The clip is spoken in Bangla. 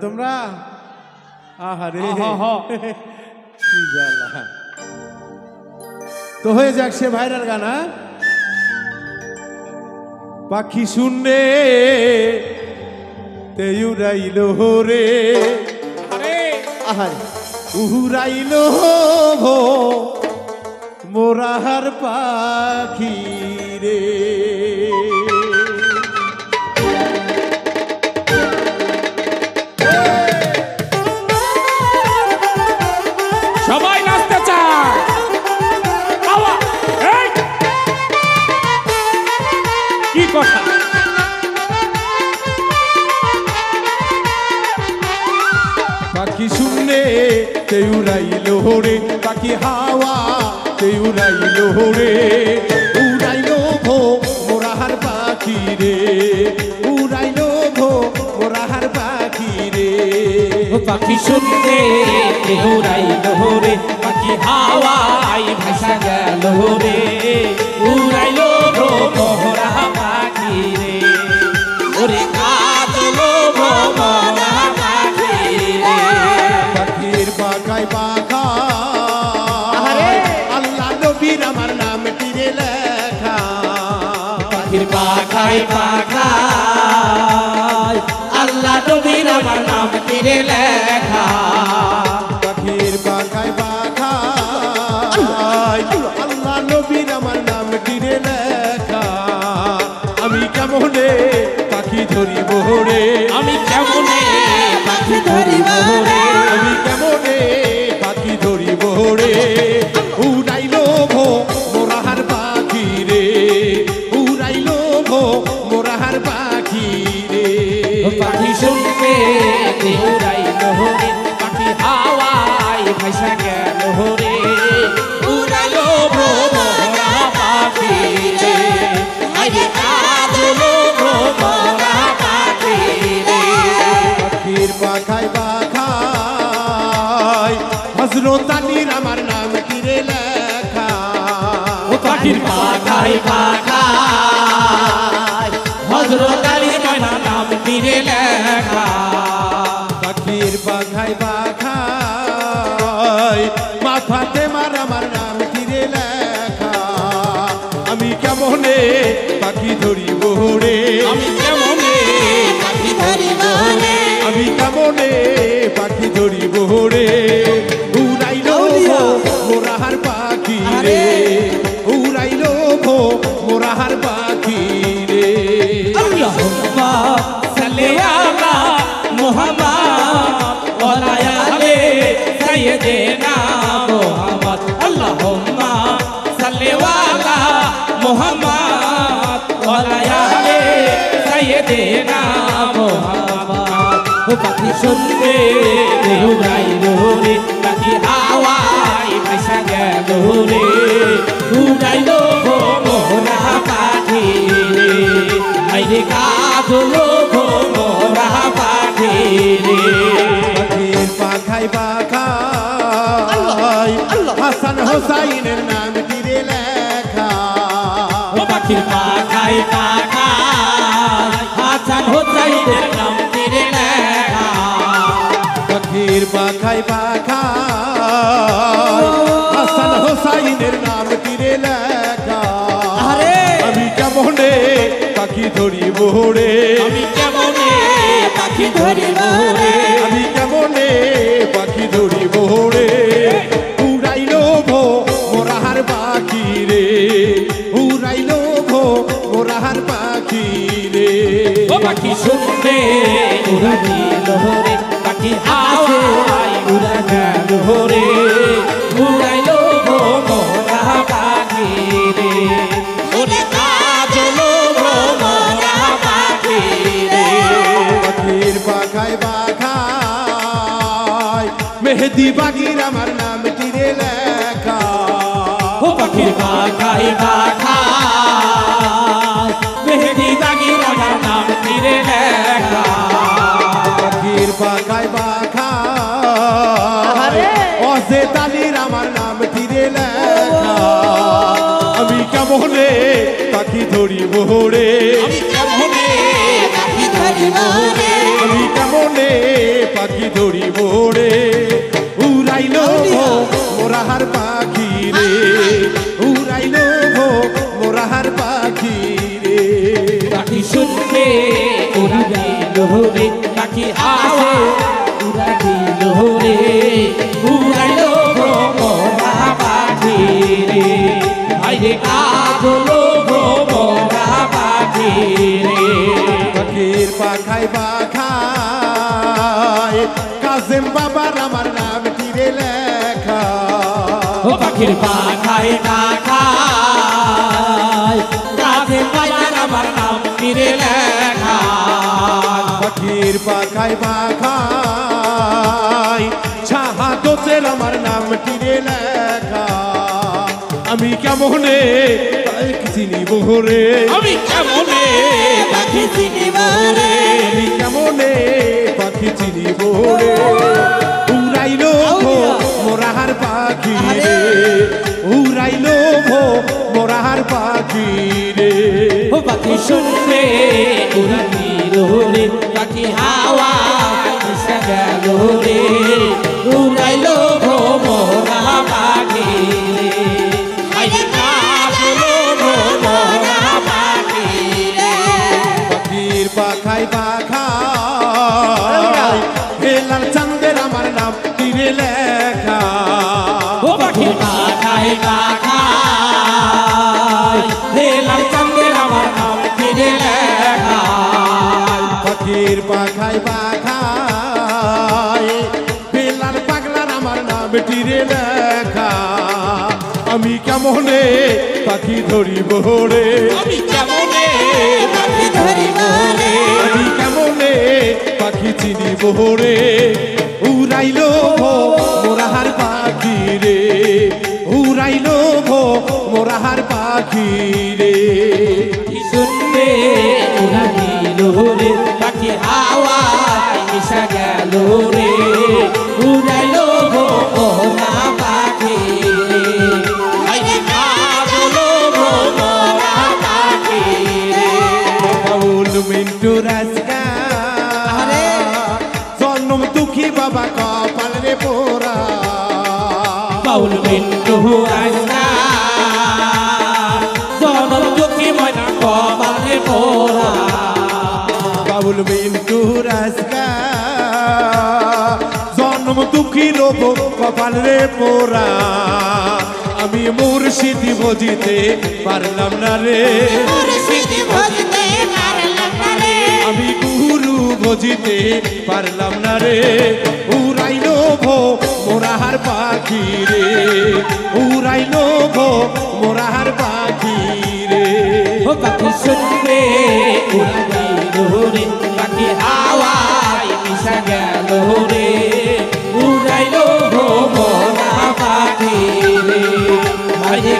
তোমরা আহারে কি জ্বালা তো হয়ে যাক সে ভাইরাল গান পাখি শুনলে তে উড়াইলো রে আহারে উড়াইলো ভো মোরাহার পাখি রে সবাই নাচতে চায় কি কথা পাখি শুনলে তে উড়াইলো রে পাখি হাওয়া তে উড়াইলো রে উড়াইলো ভো মোরাহার পাখি রে উড়াইলো ভো মোরাহার পাখি রে পাখি শুনলে উড়াইলো রে পাখি হাওয়ায় ভাসা গেল রে উড়াইলো ভো মোরা পাখি রে ওরে কাঁদলো ভো মোরা পাখি রে পাখির পাখায় পাখা আল্লাহ নবীর আমার নাম তীরে লেখা পাখির পাখায় পাখায় আল্লাহ নবীর আমার নাম তীরে লেখা পাখির পাখায় পাখা আল্লাহ নবীর আমার নাম তীরে লেখা আমি কেমনে পাখি ধরিব রে আমি কেমনে পাখি ধরিব রে আমি কেমনে পাখি ধরিব রে উড়াইলো ভো মোরাহার পাখি রে উড়াইলো ভো মোরাহার পাখি রে পাখি শুনবে উড়াইলো রে পাখি হাওয়ায় ভাসা গেল রে উড়াইলো ভো মোরা পাখি রে আরে কাঁদলো ভো মোরা পাখি রে পাখির পাখায় পাখায় হযরত আলীর আমার নাম তীরে লেখা পাখির পাখায় পাখায় হযরত আলীর নাম তীরে লেখা পাখির পাখায় পাখায় মা ফাতেমার আমার নাম তীরে লেখা আমি কেমনে পাখি ধরিব রে আমি কেমনে পাখি ধরিব রে আমি কেমনে পাখি ধরিব রে উড়াইলো ভো মোরাহার পাখি রে উড়াইলো ভো মোরাহার পাখি রে আল্লাহুম্মা সাল্লি আলা মুহাম্মাদ ওয়া আলা সাইয়্যিদিনা মুহাম্মদ আল্লাহুম্মা সাল্লি আলা মুহাম্মাদ ওয়া আলা সাইয়্যিদিনা মুহাম্মদ ও পাখি শুনবে উড়াইলো রে পাখি হাওয়ায় ভাসা গেল রে উড়াইলো ভো মোরা পাখি রে আইরে কাঁদলো ভো মোরা পাখি রে পাখির পাখায় পাখায় হাসান হোসাইনের নাম তীরে লেখা ও পাখির পাখায় পাখায় হাসান হোসাইনের নাম তীরে লেখা পাখির পাখায় পাখায় হাসান হোসাইনের নাম তীরে লেখা আমি কেমনে পাখি ধরিব রে আমি কেমনে পাখি ধরিব রে আমি কেমনে পাখি ধরিব রে উড়াইলো ভো মোরাহার পাখি রে উড়াইলো ভো মোরাহার পাখি রে ও পাখি শুনবে উড়া দিল রে পাখি হাওয়ায় উড়া গেল রে উড়াইলো ভো মোরা পাখি রে ওরে কাজলো ভো মোরা পাখি রে পাখির পাখায় পাখায় মেহেদি বাগির আমার নাম তীরে লেখা ও পাখির পাখায় পাখায় মেহেদি দাগির আমার নাম তীরে লেখা পাখির পাখায় পাখায় অজে তালির আমার নাম তীরে লেখা আমি কেমনে পাখি ধরিব রে আমি কেমনে পাখি ধরিব রে আমি কেমনে পাখি ধরিব রে উড়াইলো মোরাহার পাখি রে উড়াইলো মোরাহার পাখি রে পাখি শুনবে উড়া দিল রে পাখি হাওয়া উড়া দিল রে উড়াইলো ভ্রমরা পাখি রে আইরে কাজলো ভ্রমরা পাখি রে পাখির পাখায় পাখায় কাসেম বাবার আমার নাম তীরে লেখা ও পাখির পাখায় পাখায় কাছে পাইবার আমার নাম তীরে লেখা পাখির পাখায় পাখায় শাহাদতের আমার নাম তীরে লেখা আমি কেমনে পাখি চিনিব রে আমি কেমনে পাখি চিনিব রে আমি কেমনে পাখি চিনিব রে উড়াইলো মোরাহার পাখি রে উড়াইলো মোরাহার পাখি রে ও পাখি শুনবে উড়া দিল রে পাখি হাওয়া মিশে গেল রে উড়াইলো ভ্রমরা পাখি রে আইরে কাজলো ভ্রমরা পাখি রে পাখির পাখায় পাখায় হেলাল চাঁদের আমার নাম তীরে লেখা ও পাখি পাখায় পাখায় হেলাল চাঁদের আমার নাম তীরে লেখা পাখির পাখায় পাখায় বেলার পাগলার আমার নাম তীরে লেখা আমি কেমনে পাখি ধরিব রে আমি কেমনে পাখি ধরিব রে আমি কেমনে পাখি চিনিব রে উড়াইলো মোরাহার পাখি রে উড়াইলো মোরাহার পাখি রে শুনবে উড়া দিল রে পাখি হাওয়া মিশা গেল রে উড়াইলো ভোমরা পাখি রে আইরে কাজলো ভোমরা পাখি রে বাউল মিন্টু রাজকা আরে জন্ম দুঃখী বাবা কপাল রে পোরা বাউল মিন্টু রাজনা জনম দুঃখী ময়না কপালে পোরা বাউল মিন্টু রাজকা জন্ম দুঃখী রোব কপাল রে পোরা আমি মুর্শিদি বজিতে পারলাম না রে মুর্শিদি ভজতে পারলাম না রে আমি গুরু বজিতে পারলাম না রে উড়াইলো মোরাহার পাখি রে উড়াইলো মোরাহার পাখি রে ও পাখি শুনবে উড়া দিল রে পাখি হাওয়ায় মিশা গেল রে উড়াইলো ভোমরা পাখি রে আইরে